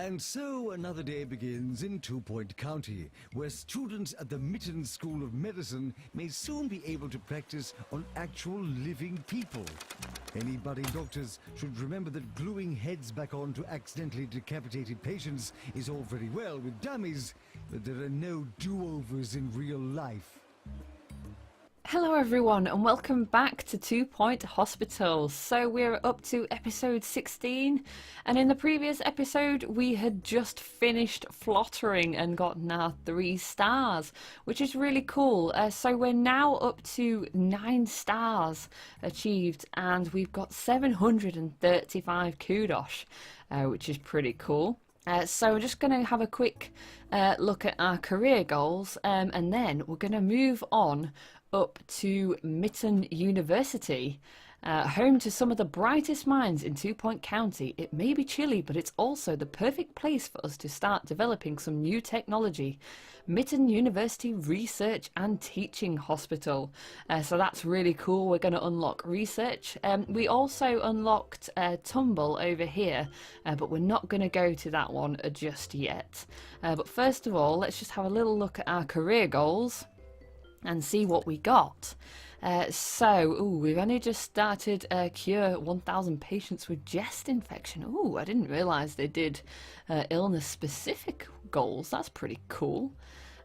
And so another day begins in 2-Point County, where students at the Mitton School of Medicine may soon be able to practice on actual living people. Any budding doctors should remember that gluing heads back on to accidentally decapitated patients is all very well with dummies, but there are no do-overs in real life. Hello everyone and welcome back to 2-Point Hospital. So we're up to episode 16, and in the previous episode we had just finished flottering and gotten our 3 stars, which is really cool. So we're now up to 9 stars achieved, and we've got 735 kudos, which is pretty cool. So we're just going to have a quick look at our career goals, and then we're going to move on up to Mitton University, home to some of the brightest minds in 2-Point County. It may be chilly, but it's also the perfect place for us to start developing some new technology. Mitton University Research and Teaching Hospital. So that's really cool. We're going to unlock research. We also unlocked Tumble over here, but we're not going to go to that one just yet. But first of all, let's just have a little look at our career goals and see what we got. We've only just started cure 1,000 patients with chest infection. I didn't realise they did illness-specific goals. That's pretty cool.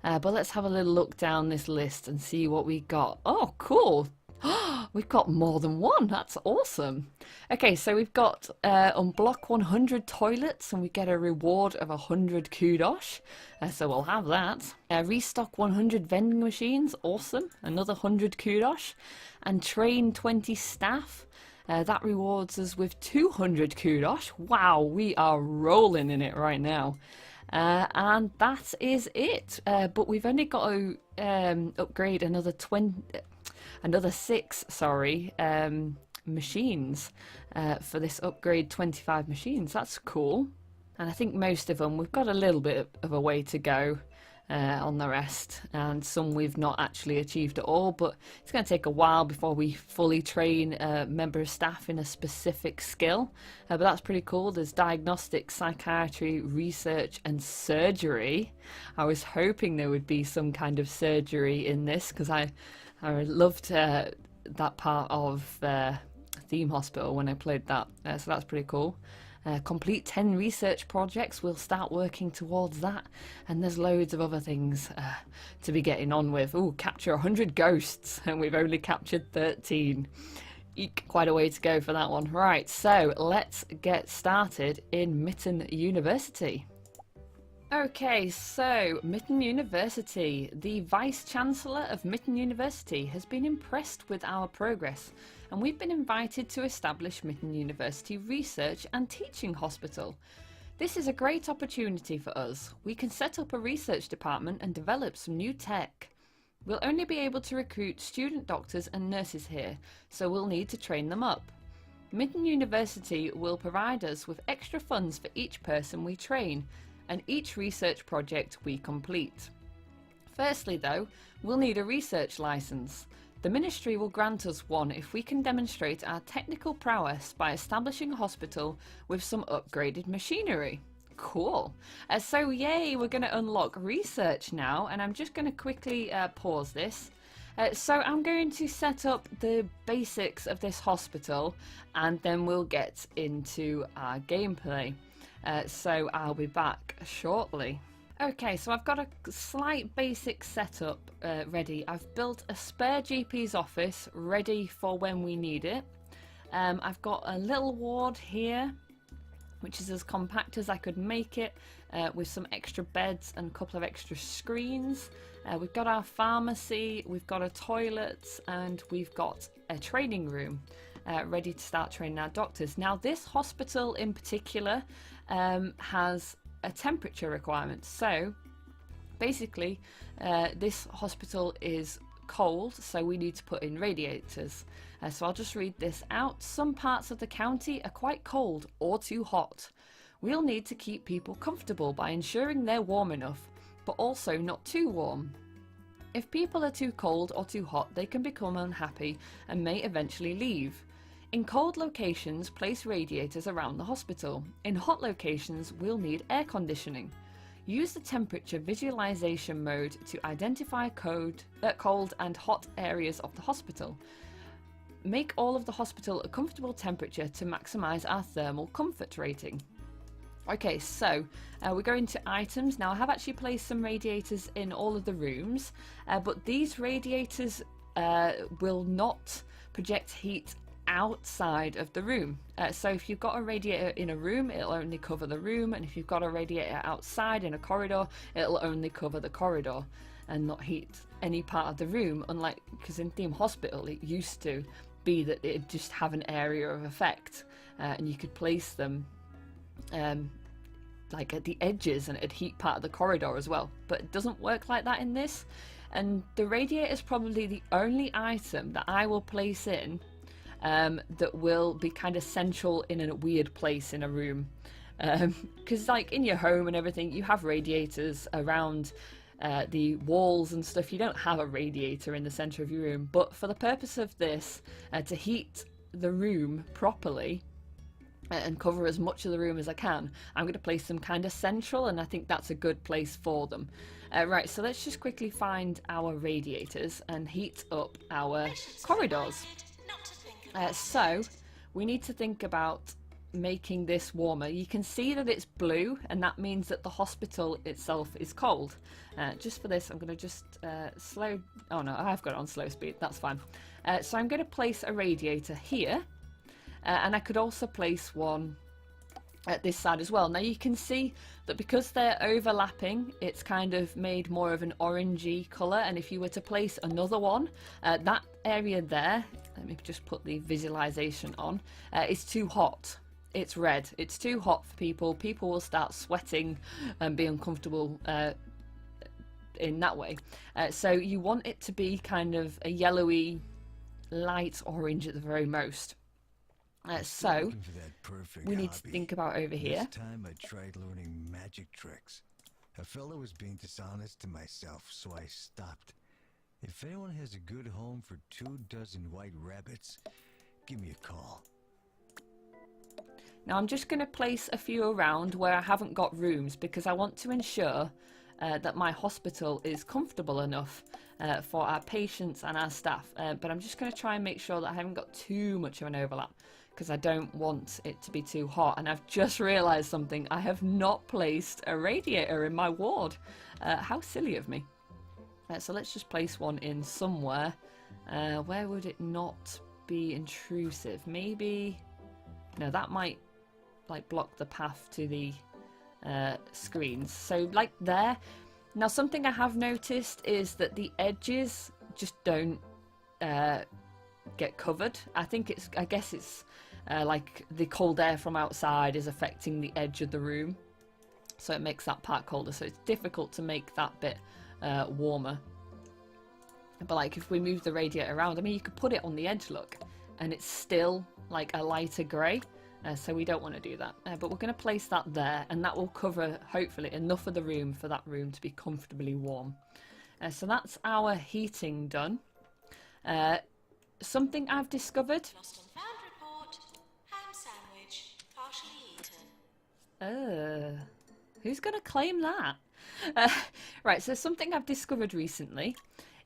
But let's have a little look down this list and see what we got. Oh, cool. We've got more than one. That's awesome. Okay, so we've got unblock 100 toilets and we get a reward of 100 kudos. So we'll have that. Restock 100 vending machines. Awesome. Another 100 kudos. And train 20 staff. That rewards us with 200 kudos. Wow, we are rolling in it right now. And that is it. But we've only got to upgrade another 6 machines for this upgrade 25 machines. That's cool. And I think most of them, we've got a little bit of a way to go on the rest, and some we've not actually achieved at all, but it's going to take a while before we fully train a member of staff in a specific skill. But that's pretty cool. There's diagnostics, psychiatry, research and surgery. I was hoping there would be some kind of surgery in this, because I loved that part of Theme Hospital when I played that, so that's pretty cool. Complete 10 research projects. We'll start working towards that, and there's loads of other things to be getting on with. Capture 100 ghosts, and we've only captured 13. Eek, quite a way to go for that one. Right, so let's get started in Mitton University. Okay, so Mitton University. The Vice-Chancellor of Mitton University has been impressed with our progress, and we've been invited to establish Mitton University Research and Teaching Hospital. This is a great opportunity for us. We can set up a research department and develop some new tech. We'll only be able to recruit student doctors and nurses here, so we'll need to train them up. Mitton University will provide us with extra funds for each person we train and each research project we complete. Firstly though, we'll need a research license. The Ministry will grant us one if we can demonstrate our technical prowess by establishing a hospital with some upgraded machinery. Cool. So yay, we're going to unlock research now, and I'm just going to quickly pause this. So I'm going to set up the basics of this hospital, and then we'll get into our gameplay. So I'll be back shortly. Okay, so I've got a slight basic setup ready. I've built a spare GP's office ready for when we need it. I've got a little ward here, which is as compact as I could make it, with some extra beds and a couple of extra screens. We've got our pharmacy, we've got a toilet, and we've got a training room ready to start training our doctors. Now, this hospital in particular has a temperature requirement. So basically this hospital is cold, so we need to put in radiators. So I'll just read this out. Some parts of the county are quite cold or too hot. We'll need to keep people comfortable by ensuring they're warm enough, but also not too warm. If people are too cold or too hot, they can become unhappy and may eventually leave. In cold locations, place radiators around the hospital. In hot locations, we'll need air conditioning. Use the temperature visualization mode to identify cold and hot areas of the hospital. Make all of the hospital a comfortable temperature to maximize our thermal comfort rating. Okay, so we're going to items. Now I have actually placed some radiators in all of the rooms, but these radiators will not project heat outside of the room. So if you've got a radiator in a room, it'll only cover the room, and if you've got a radiator outside in a corridor, it'll only cover the corridor and not heat any part of the room, unlike, because in Theme Hospital it used to be that it'd just have an area of effect, and you could place them like at the edges and it'd heat part of the corridor as well, but it doesn't work like that in this. And the radiator is probably the only item that I will place in that will be kind of central in a weird place in a room, because like in your home and everything, you have radiators around the walls and stuff. You don't have a radiator in the center of your room, but for the purpose of this, to heat the room properly and cover as much of the room as I can, I'm going to place them kind of central, and I think that's a good place for them. Right, so let's just quickly find our radiators and heat up our corridors. So we need to think about making this warmer. You can see that it's blue, and that means that the hospital itself is cold. Just for this, I'm going to just oh no, I've got it on slow speed, that's fine. So I'm going to place a radiator here, and I could also place one at this side as well. Now you can see that because they're overlapping, it's kind of made more of an orangey colour, and if you were to place another one, that area there, let me just put the visualization on, is too hot. It's red. It's too hot for people. People will start sweating and be uncomfortable in that way. So you want it to be kind of a yellowy, light orange at the very most. So we need to think about over here. This time I tried learning magic tricks. A fellow was being dishonest to myself, so I stopped. If anyone has a good home for 24 white rabbits, give me a call. Now I'm just going to place a few around where I haven't got rooms, because I want to ensure that my hospital is comfortable enough for our patients and our staff. But I'm just going to try and make sure that I haven't got too much of an overlap, because I don't want it to be too hot. And I've just realised something. I have not placed a radiator in my ward. How silly of me. So let's just place one in somewhere. Where would it not be intrusive? Maybe... No, that might like block the path to the screens. So like there. Now something I have noticed is that the edges just don't get covered. I guess it's like the cold air from outside is affecting the edge of the room, so it makes that part colder, so it's difficult to make that bit warmer. But like if we move the radiator around, I mean, you could put it on the edge, look, and it's still like a lighter grey, so we don't want to do that. But we're going to place that there, and that will cover hopefully enough of the room for that room to be comfortably warm. So that's our heating done. Something I've discovered. Lost and found report. Ham sandwich, partially eaten. Who's going to claim that? Right, so something I've discovered recently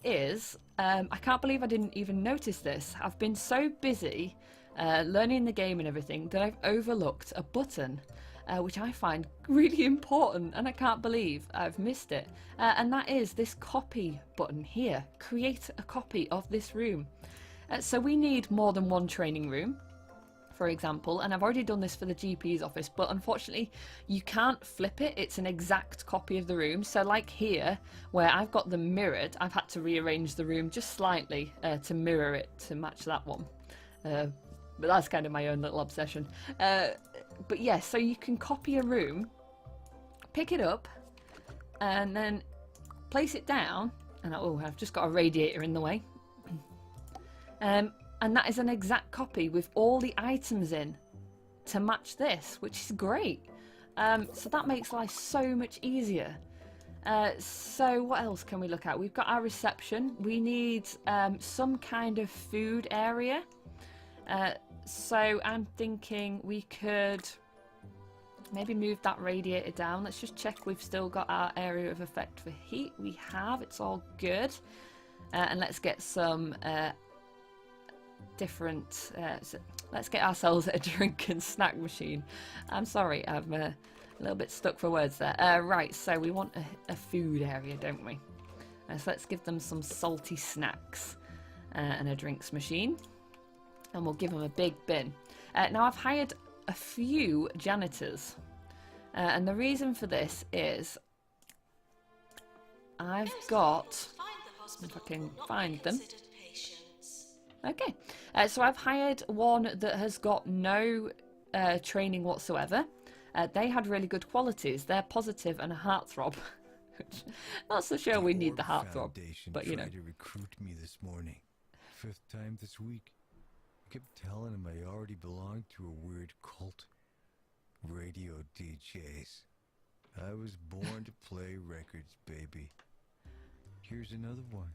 is, I can't believe I didn't even notice this. I've been so busy learning the game and everything that I've overlooked a button, which I find really important, and I can't believe I've missed it. And that is this copy button here. Create a copy of this room. So we need more than one training room, for example, and I've already done this for the GP's office, but unfortunately you can't flip it. It's an exact copy of the room. So like here, where I've got them mirrored, I've had to rearrange the room just slightly to mirror it to match that one. But that's kind of my own little obsession. But yeah, so you can copy a room, pick it up, and then place it down, and oh, I've just got a radiator in the way. And that is an exact copy with all the items in to match this, which is great. So that makes life so much easier. So what else can we look at? We've got our reception. We need some kind of food area. So I'm thinking we could maybe move that radiator down. Let's just check we've still got our area of effect for heat. We have, it's all good. And let's get some different, let's get ourselves a drink and snack machine. I'm sorry, I'm a little bit stuck for words there. Right, so we want a food area, don't we? So let's give them some salty snacks and a drinks machine. And we'll give them a big bin. Now I've hired a few janitors. And the reason for this is I've got, if I can find them. Okay, so I've hired one that has got no training whatsoever. They had really good qualities. They're positive and a heartthrob. Not so sure we need the heartthrob, but you know. Tried to recruit me this morning. 5th time this week. I kept telling him I already belonged to a weird cult. Radio DJs. I was born to play records, baby. Here's another one.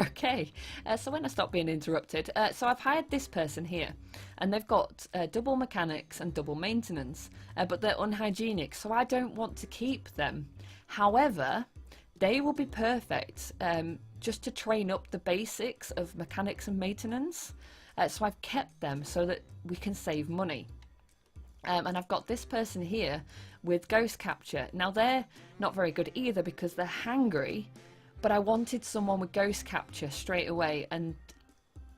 Okay, so when I stop being interrupted, so I've hired this person here, and they've got double mechanics and double maintenance, but they're unhygienic, so I don't want to keep them. However, they will be perfect just to train up the basics of mechanics and maintenance, so I've kept them so that we can save money. And I've got this person here with ghost capture. Now they're not very good either because they're hangry, but I wanted someone with ghost capture straight away, and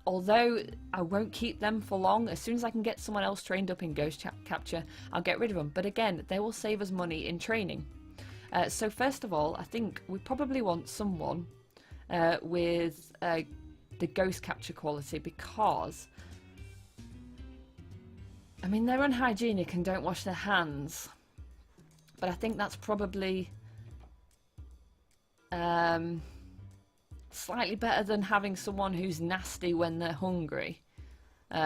although I won't keep them for long, as soon as I can get someone else trained up in ghost capture, I'll get rid of them. But again, they will save us money in training. So first of all, I think we probably want someone with the ghost capture quality, because I mean, they're unhygienic and don't wash their hands, but I think that's probably slightly better than having someone who's nasty when they're hungry.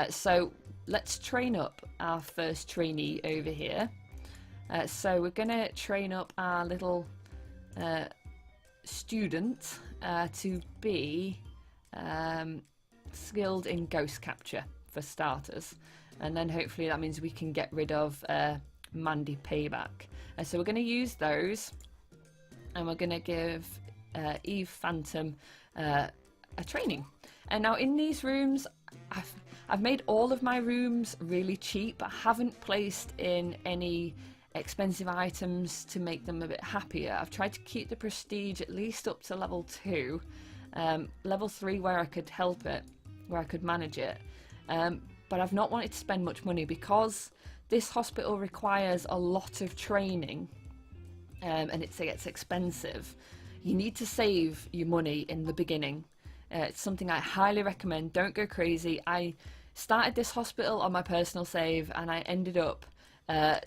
So let's train up our first trainee over here. So we're going to train up our little student to be skilled in ghost capture for starters, and then hopefully that means we can get rid of Mandy Payback. So we're going to use those, and we're going to give Eve Phantom a training. And now in these rooms, I've made all of my rooms really cheap. I haven't placed in any expensive items to make them a bit happier. I've tried to keep the prestige at least up to level 2, level 3 where I could help it, where I could manage it. But I've not wanted to spend much money because this hospital requires a lot of training, and it gets expensive. You need to save your money in the beginning. It's something I highly recommend. Don't go crazy. I started this hospital on my personal save, and I ended up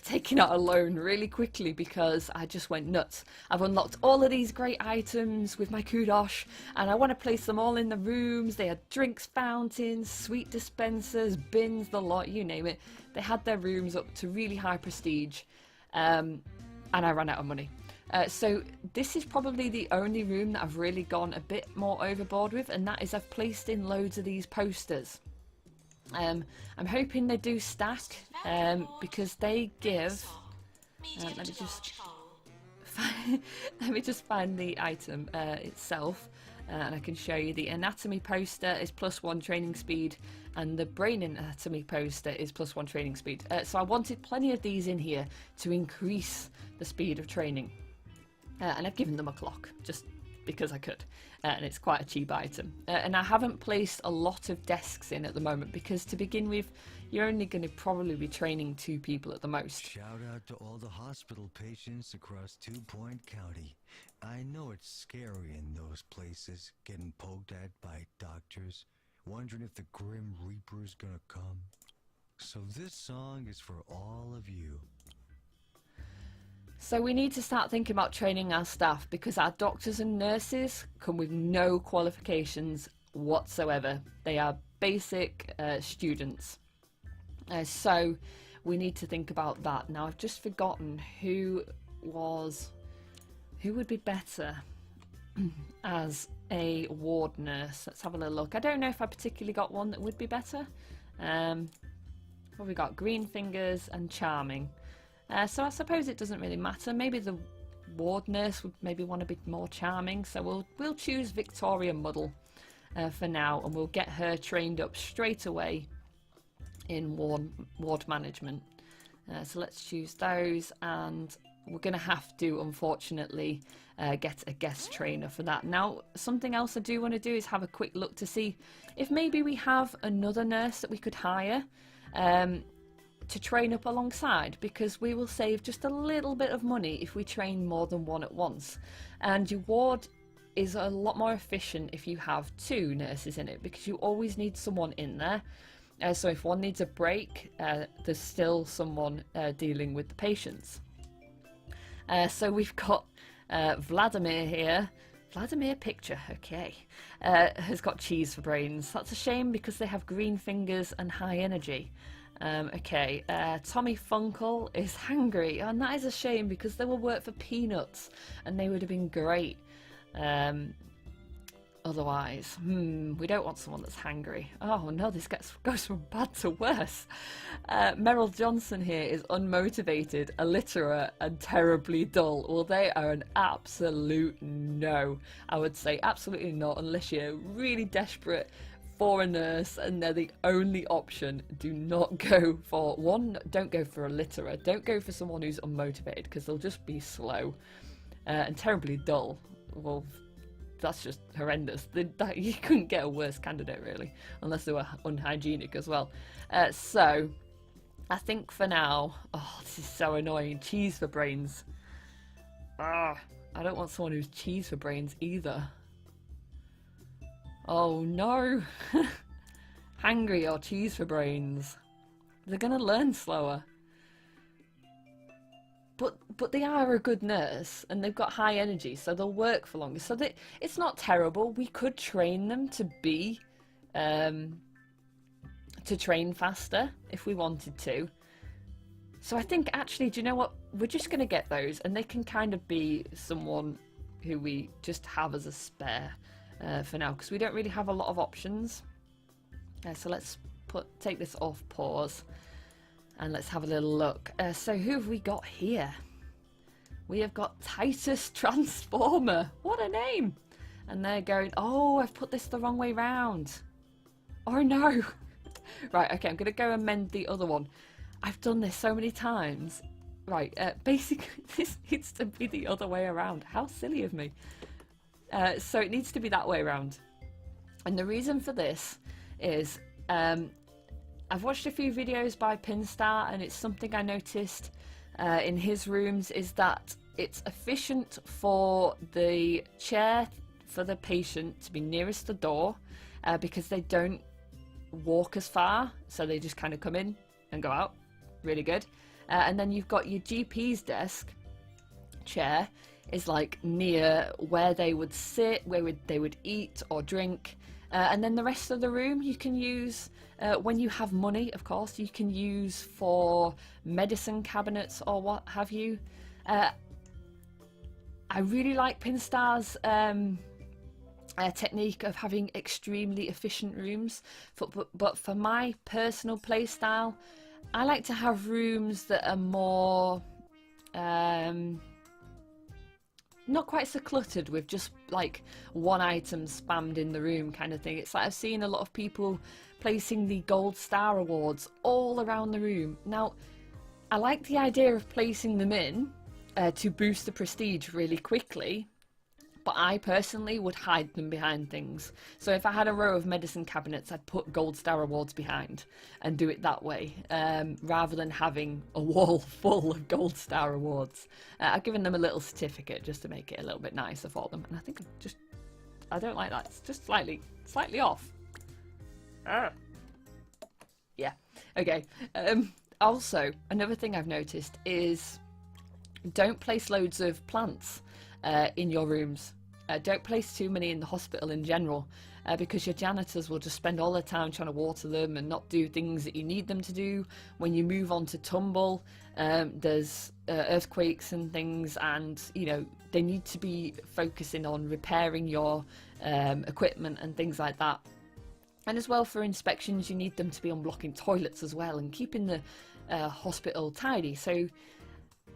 taking out a loan really quickly because I just went nuts. I've unlocked all of these great items with my kudosh, and I want to place them all in the rooms. They had drinks fountains, sweet dispensers, bins, the lot, you name it. They had their rooms up to really high prestige, and I ran out of money. So this is probably the only room that I've really gone a bit more overboard with, and that is I've placed in loads of these posters. I'm hoping they do stack, because they give, let me just find the item itself, and I can show you. The anatomy poster is +1 training speed, and the brain anatomy poster is +1 training speed. So I wanted plenty of these in here to increase the speed of training, and I've given them a clock just because I could, and it's quite a cheap item. And I haven't placed a lot of desks in at the moment because to begin with, you're only going to probably be training 2 people at the most. Shout out to all the hospital patients across 2 Point County. I know it's scary in those places, getting poked at by doctors, wondering if the Grim Reaper's gonna come. So this song is for all of you. So we need to start thinking about training our staff because our doctors and nurses come with no qualifications whatsoever. They are basic students. So we need to think about that. Now I've just forgotten who would be better. as a ward nurse. Let's have a little look. I don't know if I particularly got one that would be better. What have we got? Green fingers and charming. So I suppose it doesn't really matter. Maybe the ward nurse would maybe want to be more charming. So we'll choose Victoria Muddle for now, and we'll get her trained up straight away in ward management. So let's choose those, and we're going to have to, unfortunately, get a guest trainer for that. Now, something else I do want to do is have a quick look to see if maybe we have another nurse that we could hire to train up alongside, because we will save just a little bit of money if we train more than one at once. And your ward is a lot more efficient if you have 2 nurses in it, because you always need someone in there. So if one needs a break, there's still someone dealing with the patients. So we've got Vladimir here. Vladimir picture, okay. Has got cheese for brains. That's a shame because they have green fingers and high energy. Okay, Tommy Funkle is hungry, and that is a shame because they will work for peanuts and they would have been great. Otherwise, we don't want someone that's hangry. Oh no, this goes from bad to worse. Meryl Johnson here is unmotivated, illiterate, and terribly dull. Well, they are an absolute no. I would say absolutely not, unless you're really desperate for a nurse and they're the only option. Do not go for one. Don't go for illiterate. Don't go for someone who's unmotivated, because they'll just be slow and terribly dull. Well, that's just horrendous. You couldn't get a worse candidate, really, unless they were unhygienic as well. So I think for now, oh, this is so annoying. Cheese for brains. I don't want someone who's cheese for brains either. Oh no. Hangry or cheese for brains. They're gonna learn slower. But they are a good nurse and they've got high energy, so they'll work for longer. So it's not terrible. We could train them to be to train faster if we wanted to. So I think actually, do you know what? We're just going to get those, and they can kind of be someone who we just have as a spare for now, because we don't really have a lot of options. So let's take this off pause. And let's have a little look. So who have we got here? We have got Titus Transformer. What a name. And they're going, oh, I've put this the wrong way round. Oh no. Right, okay, I'm going to go amend the other one. I've done this so many times. Right, basically this needs to be the other way around. How silly of me. So it needs to be that way around. And the reason for this is... I've watched a few videos by Pinstar, and it's something I noticed in his rooms is that it's efficient for the chair for the patient to be nearest the door because they don't walk as far, so they just kind of come in and go out. Really good. And then you've got your GP's desk chair is like near where they would sit, where they would eat or drink. And then the rest of the room you can use, when you have money, of course, you can use for medicine cabinets or what have you. I really like Pinstar's technique of having extremely efficient rooms. But for my personal play style, I like to have rooms that are more... not quite so cluttered with just like one item spammed in the room kind of thing. It's like I've seen a lot of people placing the gold star awards all around the room. Now, I like the idea of placing them in to boost the prestige really quickly, but I personally would hide them behind things. So if I had a row of medicine cabinets, I'd put gold star awards behind and do it that way, rather than having a wall full of gold star awards. I've given them a little certificate just to make it a little bit nicer for them, and I think I don't like that. It's just slightly off. Yeah, okay. Also, another thing I've noticed is don't place loads of plants in your rooms. Don't place too many in the hospital in general, because your janitors will just spend all their time trying to water them and not do things that you need them to do. When you move on to tumble, there's earthquakes and things, and you know they need to be focusing on repairing your equipment and things like that. And as well, for inspections, you need them to be unblocking toilets as well and keeping the hospital tidy. So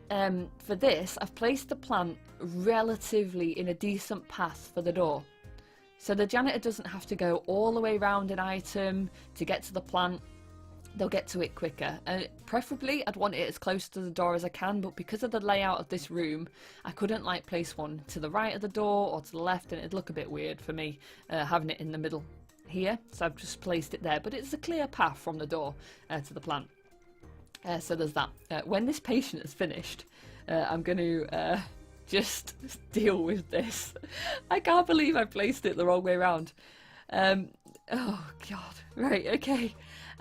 for this, I've placed the plant relatively in a decent path for the door. So the janitor doesn't have to go all the way around an item to get to the plant. They'll get to it quicker. Preferably, I'd want it as close to the door as I can, but because of the layout of this room, I couldn't like place one to the right of the door or to the left, and it'd look a bit weird for me having it in the middle here. So I've just placed it there, but it's a clear path from the door to the plant. So there's that. When this patient is finished, I'm going to just deal with this. I can't believe I placed it the wrong way around. Oh god. Right, okay.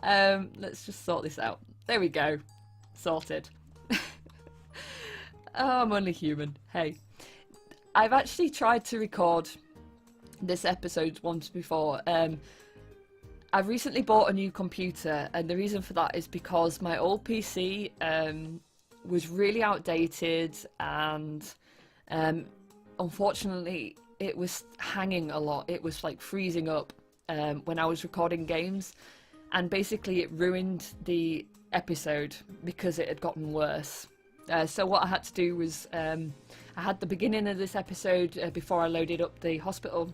Let's just sort this out. There we go. Sorted. Oh, I'm only human. Hey. I've actually tried to record this episode once before. I've recently bought a new computer, and the reason for that is because my old PC was really outdated, and unfortunately it was hanging a lot. It was like freezing up when I was recording games, and basically it ruined the episode because it had gotten worse. So what I had to do was I had the beginning of this episode before I loaded up the hospital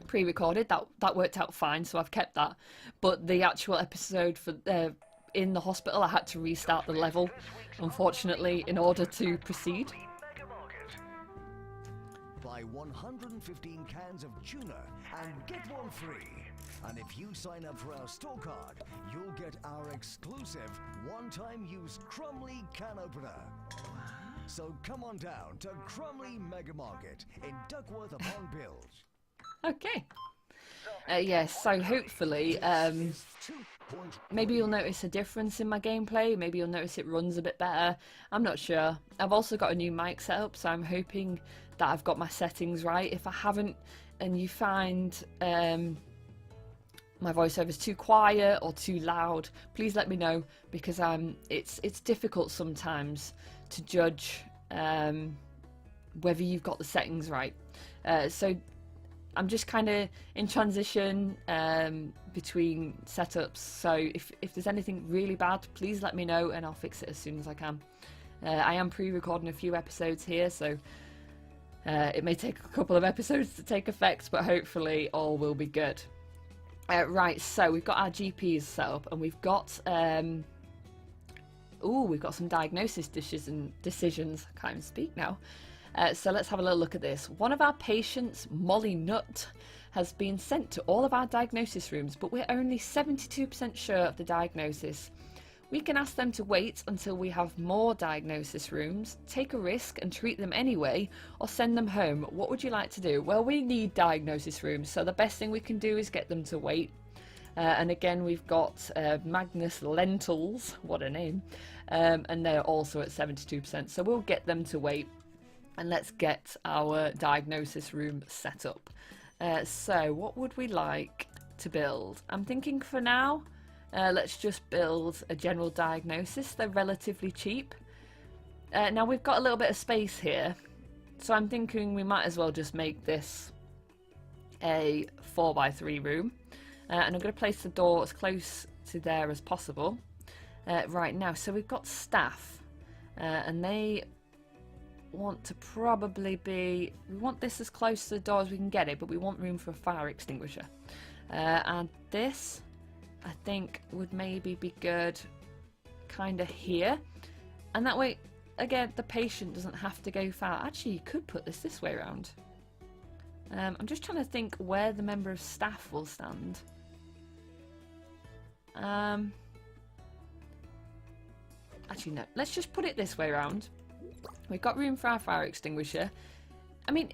pre-recorded. That worked out fine, so I've kept that. But the actual episode for in the hospital, I had to restart the level, unfortunately, in order to proceed. Buy 115 cans of tuna and get one free. And if you sign up for our store card, you'll get our exclusive one-time use Crumley can opener. So come on down to Crumley Mega Market in Duckworth upon Bilge. Okay. Yes, so hopefully maybe you'll notice a difference in my gameplay. Maybe you'll notice it runs a bit better. I'm not sure. I've also got a new mic set up, so I'm hoping that I've got my settings right. If I haven't and you find my voiceover is too quiet or too loud, please let me know, because it's difficult sometimes to judge whether you've got the settings right. So I'm just kind of in transition between setups, so if there's anything really bad, please let me know and I'll fix it as soon as I can. I am pre-recording a few episodes here, so it may take a couple of episodes to take effect, but hopefully all will be good. Right, so we've got our GPs set up, and we've got we've got some diagnosis decisions. I can't even speak now. So let's have a little look at this. One of our patients, Molly Nutt, has been sent to all of our diagnosis rooms, but we're only 72% sure of the diagnosis. We can ask them to wait until we have more diagnosis rooms, take a risk and treat them anyway, or send them home. What would you like to do? Well, we need diagnosis rooms, so the best thing we can do is get them to wait. And again, we've got Magnus Lentils, what a name, and they're also at 72%, so we'll get them to wait. And let's get our diagnosis room set up. So what would we like to build? I'm thinking for now, let's just build a general diagnosis. They're relatively cheap. Now we've got a little bit of space here, so I'm thinking we might as well just make this a 4x3 room. And I'm going to place the door as close to there as possible. Right now, so we've got staff, and they want to probably be, we want this as close to the door as we can get it, but we want room for a fire extinguisher. And this, I think, would maybe be good kind of here. And that way, again, the patient doesn't have to go far. Actually, you could put this way around. I'm just trying to think where the member of staff will stand. Actually, no. Let's just put it this way around. We've got room for our fire extinguisher. I mean,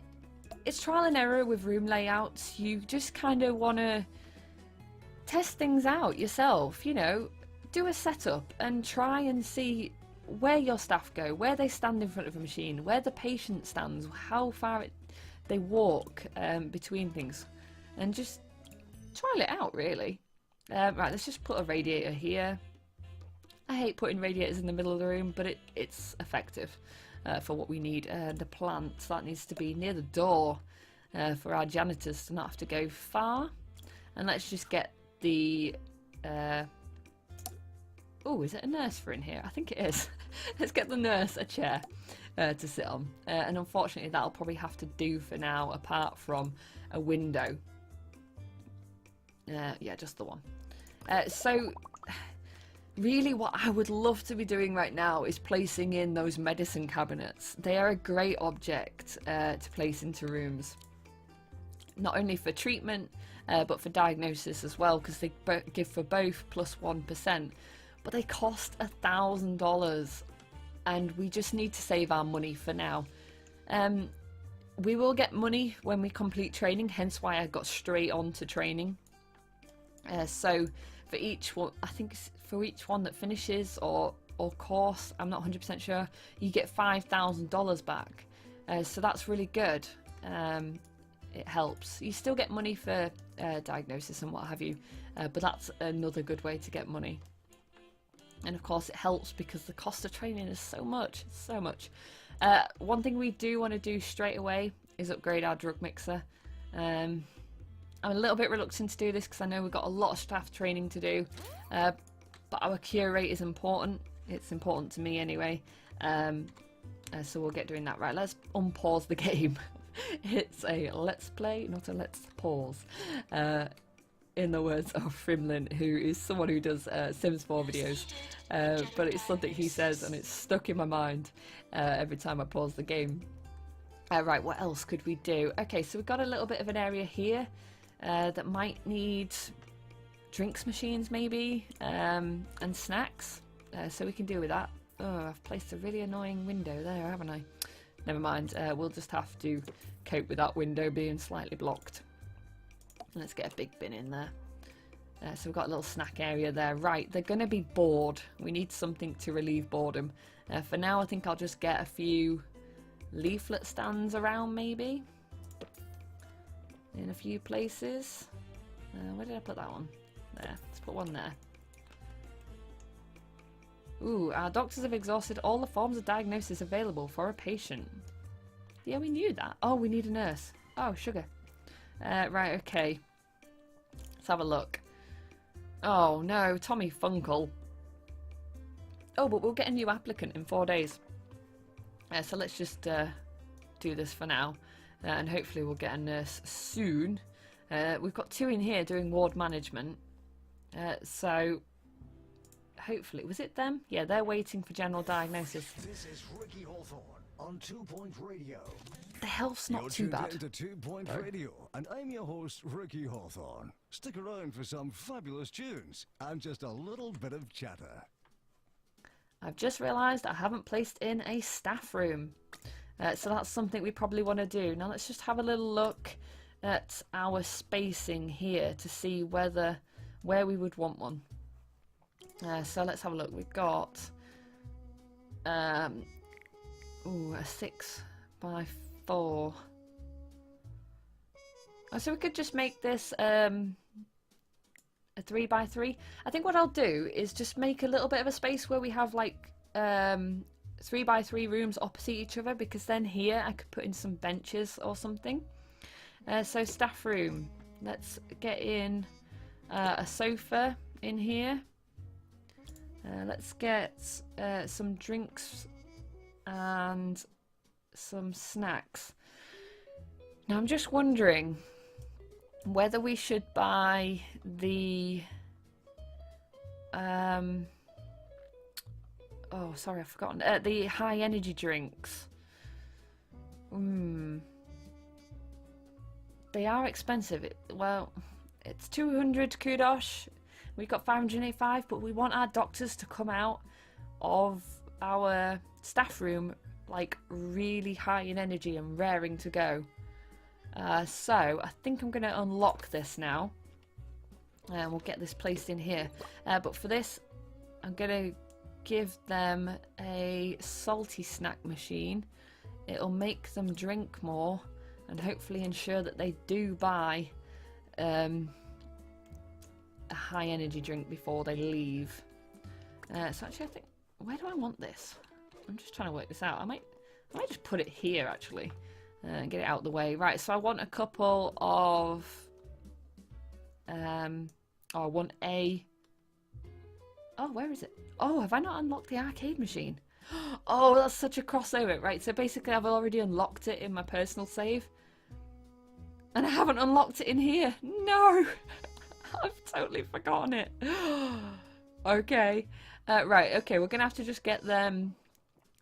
it's trial and error with room layouts. You just kind of want to test things out yourself, you know. Do a setup and try and see where your staff go, where they stand in front of a machine, where the patient stands, how far they walk between things, and just trial it out really. Right, let's just put a radiator here. I hate putting radiators in the middle of the room, but it's effective for what we need. The plant, that needs to be near the door for our janitors to not have to go far. And let's just get the... oh, is it a nurse for in here? I think it is. Let's get the nurse a chair to sit on. And unfortunately, that'll probably have to do for now, apart from a window. Yeah, just the one. So, really what I would love to be doing right now is placing in those medicine cabinets. They are a great object to place into rooms. Not only for treatment, but for diagnosis as well, because they give for both plus 1%. But they cost $1,000, and we just need to save our money for now. We will get money when we complete training, hence why I got straight on to training. So for each one, I think for each one that finishes or course, I'm not 100% sure, you get $5,000 back. So that's really good. It helps. You still get money for diagnosis and what have you, but that's another good way to get money. And of course it helps because the cost of training is so much. One thing we do want to do straight away is upgrade our drug mixer. I'm a little bit reluctant to do this because I know we've got a lot of staff training to do, but our cure rate is important. It's important to me anyway, so we'll get doing that. Right, let's unpause the game. It's a let's play, not a let's pause, in the words of Frimlin, who is someone who does Sims 4 videos, but it's something he says and it's stuck in my mind every time I pause the game. Right, what else could we do? Okay, so we've got a little bit of an area here that might need drinks machines maybe, and snacks, so we can deal with that. Oh, I've placed a really annoying window there, haven't I? Never mind, we'll just have to cope with that window being slightly blocked. Let's get a big bin in there. So we've got a little snack area there. Right, they're going to be bored. We need something to relieve boredom. For now, I think I'll just get a few leaflet stands around maybe. In a few places. Where did I put that one? There. Let's put one there. Ooh, our doctors have exhausted all the forms of diagnosis available for a patient. Yeah, we knew that. Oh, we need a nurse. Oh, sugar. Right, okay. Let's have a look. Oh, no, Tommy Funkle. Oh, but we'll get a new applicant in 4 days. So let's just do this for now. And hopefully we'll get a nurse soon. We've got 2 in here doing ward management. So hopefully, was it them? Yeah, they're waiting for general diagnosis. This is Ricky Hawthorne on 2 Point Radio. The health's not too bad. You're tuned into 2 Point Radio, and I'm your host, Ricky Hawthorne. Stick around for some fabulous tunes and just a little bit of chatter. I've just realised I haven't placed in a staff room. So that's something we probably want to do. Now let's just have a little look at our spacing here to see where we would want one. So let's have a look. We've got a 6 by 4. Oh, so we could just make this a 3 by 3. I think what I'll do is just make a little bit of a space where we have like 3 by 3 rooms opposite each other, because then here I could put in some benches or something. So staff room, let's get in a sofa in here. Let's get some drinks and some snacks. Now I'm just wondering whether we should buy the oh, sorry, I've forgotten. The high energy drinks. They are expensive. Well, it's 200 kudosh. We've got 585, but we want our doctors to come out of our staff room like really high in energy and raring to go. So I think I'm going to unlock this now. And we'll get this placed in here. But for this, I'm going to give them a salty snack machine. It'll make them drink more. and hopefully ensure that they do buy a high energy drink before they leave. So actually I think, where do I want this? I'm just trying to work this out. I might just put it here actually, and get it out of the way. Right, so I want a couple of I want a... Oh, where is it? Oh, have I not unlocked the arcade machine? Oh, that's such a crossover. Right, so basically I've already unlocked it in my personal save. And I haven't unlocked it in here. No! I've totally forgotten it. Okay. Right, okay, we're going to have to just get them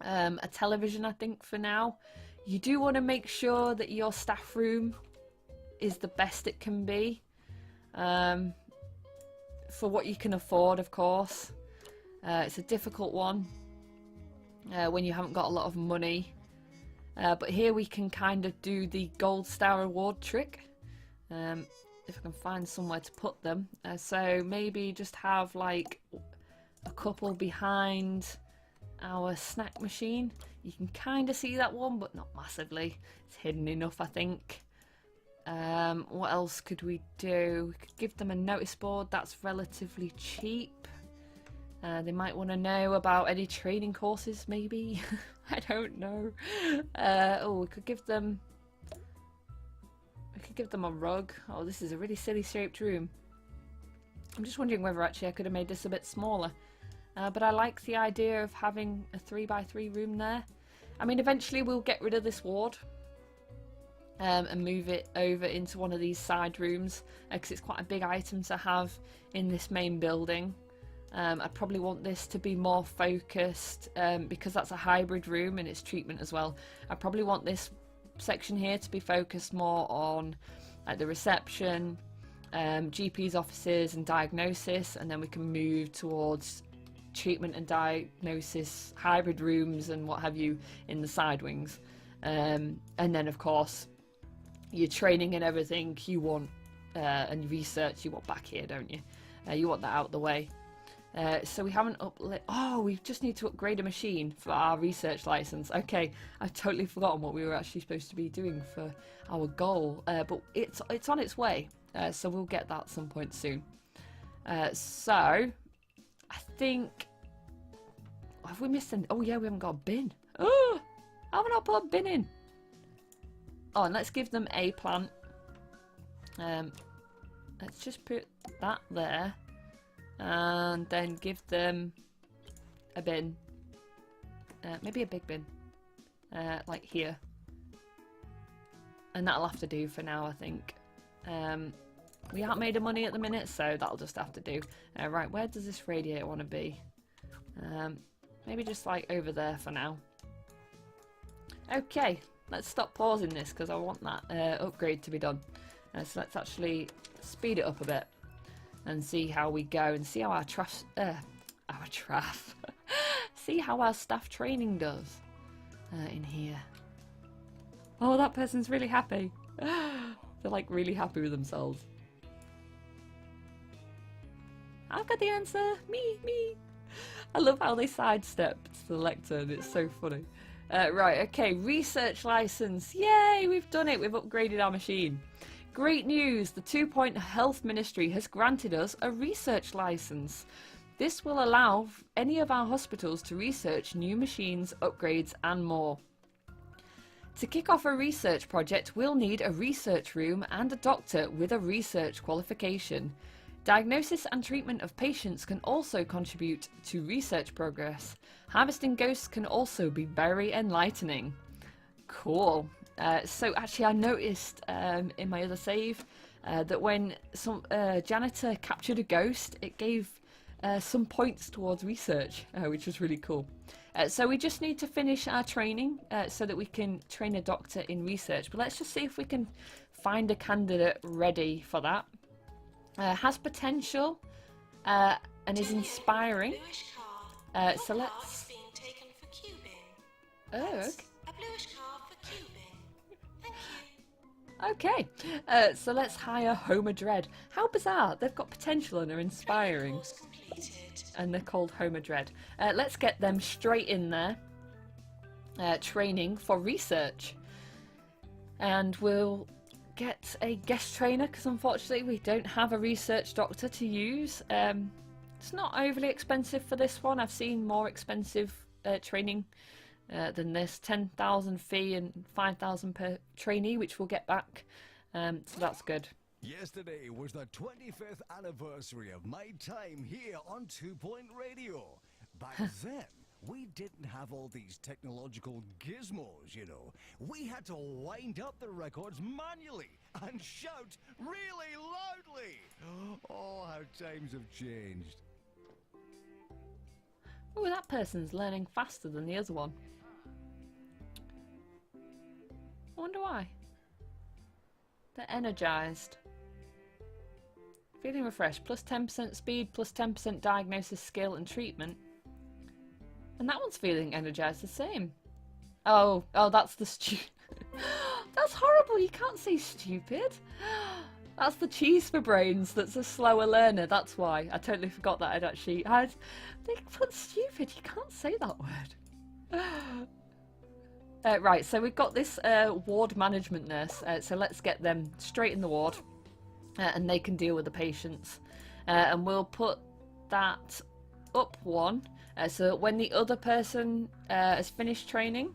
a television, I think, for now. You do want to make sure that your staff room is the best it can be. For what you can afford, of course. It's a difficult one when you haven't got a lot of money. But here we can kind of do the gold star award trick. If I can find somewhere to put them. So maybe just have like a couple behind our snack machine. You can kind of see that one, but not massively. It's hidden enough, I think. What else could we do? We could give them a notice board. That's relatively cheap. They might want to know about any training courses, maybe. I don't know. Oh, we could give them a rug. Oh, this is a really silly shaped room. I'm just wondering whether actually I could have made this a bit smaller. But I like the idea of having a 3x3 room there. I mean, eventually we'll get rid of this ward. And move it over into one of these side rooms because it's quite a big item to have in this main building. I probably want this to be more focused because that's a hybrid room and it's treatment as well. I probably want this section here to be focused more on the reception, GP's offices and diagnosis, and then we can move towards treatment and diagnosis hybrid rooms and what have you in the side wings. And then of course your training and everything you want, and research you want back here, don't you? You want that out the way. So we haven't uplit. Oh, we just need to upgrade a machine for our research license. Okay, I've totally forgotten what we were actually supposed to be doing for our goal, but it's on its way. So we'll get that at some point soon. So I think, have we missed an? Oh yeah, we haven't got a bin. Oh, how have I not put a bin in? Oh, and let's give them a plant. Let's just put that there. And then give them a bin. Maybe a big bin. Like here. And that'll have to do for now, I think. We aren't made of money at the minute, so that'll just have to do. Right, where does this radiator want to be? Maybe just like over there for now. Okay. Let's stop pausing this because I want that upgrade to be done. So let's actually speed it up a bit and see how we go and see how our see how our staff training does in here. Oh, that person's really happy. They're like really happy with themselves. I've got the answer. Me. I love how they sidestep to the lectern. It's so funny. Right, okay, research license. Yay, we've done it. We've upgraded our machine. Great news. The 2 Point Health Ministry has granted us a research license. This will allow any of our hospitals to research new machines, upgrades, and more. To kick off a research project, we'll need a research room and a doctor with a research qualification. Diagnosis and treatment of patients can also contribute to research progress. Harvesting ghosts can also be very enlightening. Cool. So actually I noticed in my other save that when some janitor captured a ghost, it gave some points towards research, which was really cool. So we just need to finish our training so that we can train a doctor in research. But let's just see if we can find a candidate ready for that. Has potential and is inspiring. So let's. Oh, okay. A bluish car for cubing. Thank you. Okay, so let's hire Homer Dread. How bizarre! They've got potential and are inspiring, and they're called Homer Dread. Let's get them straight in there. Training for research. and we'll get a guest trainer because unfortunately we don't have a research doctor to use. It's not overly expensive for this one. I've seen more expensive training than this. 10,000 fee and 5,000 per trainee, which we'll get back. So that's good. Yesterday was the 25th anniversary of my time here on 2 Point Radio. Back then, we didn't have all these technological gizmos, you know. We had to wind up the records manually and shout really loudly. Oh, how times have changed. Oh, that person's learning faster than the other one. I wonder why. They're energized. Feeling refreshed. Plus 10% speed, plus 10% diagnosis, skill and treatment. And that one's feeling energized the same. Oh, that's the That's horrible. You can't say stupid. That's the cheese for brains that's a slower learner. That's why. I totally forgot that I'd actually... They put stupid. You can't say that word. Right, so we've got this ward management nurse. So let's get them straight in the ward. And they can deal with the patients. And we'll put that up one. So that when the other person has finished training,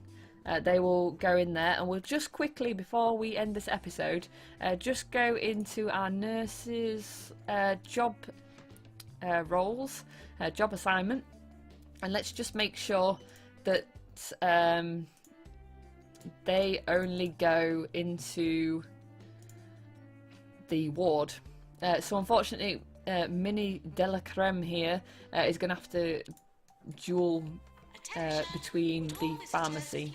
they will go in there. And we'll just quickly, before we end this episode, just go into our nurses' job roles, job assignment. And let's just make sure that they only go into the ward. So unfortunately, Minnie Delacreme here is going to have to dual between the pharmacy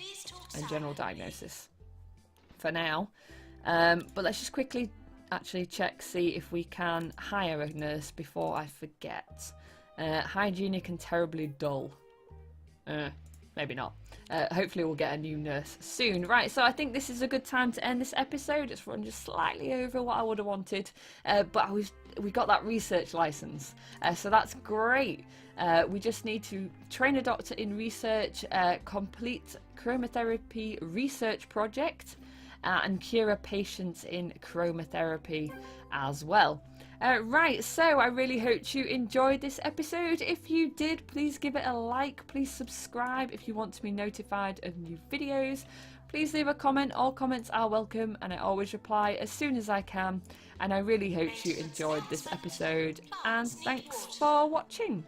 and general diagnosis for now. But let's just quickly actually check, see if we can hire a nurse before I forget. Hygienic and terribly dull. Maybe not. Hopefully we'll get a new nurse soon. Right, so I think this is a good time to end this episode. It's run just slightly over what I would have wanted, but we got that research license, so that's great. We just need to train a doctor in research, complete chromotherapy research project, and cure a patient in chromotherapy as well. Right, so I really hope you enjoyed this episode. If you did, please give it a like. Please subscribe if you want to be notified of new videos. Please leave a comment. All comments are welcome and I always reply as soon as I can. And I really hope you enjoyed this episode. And thanks for watching.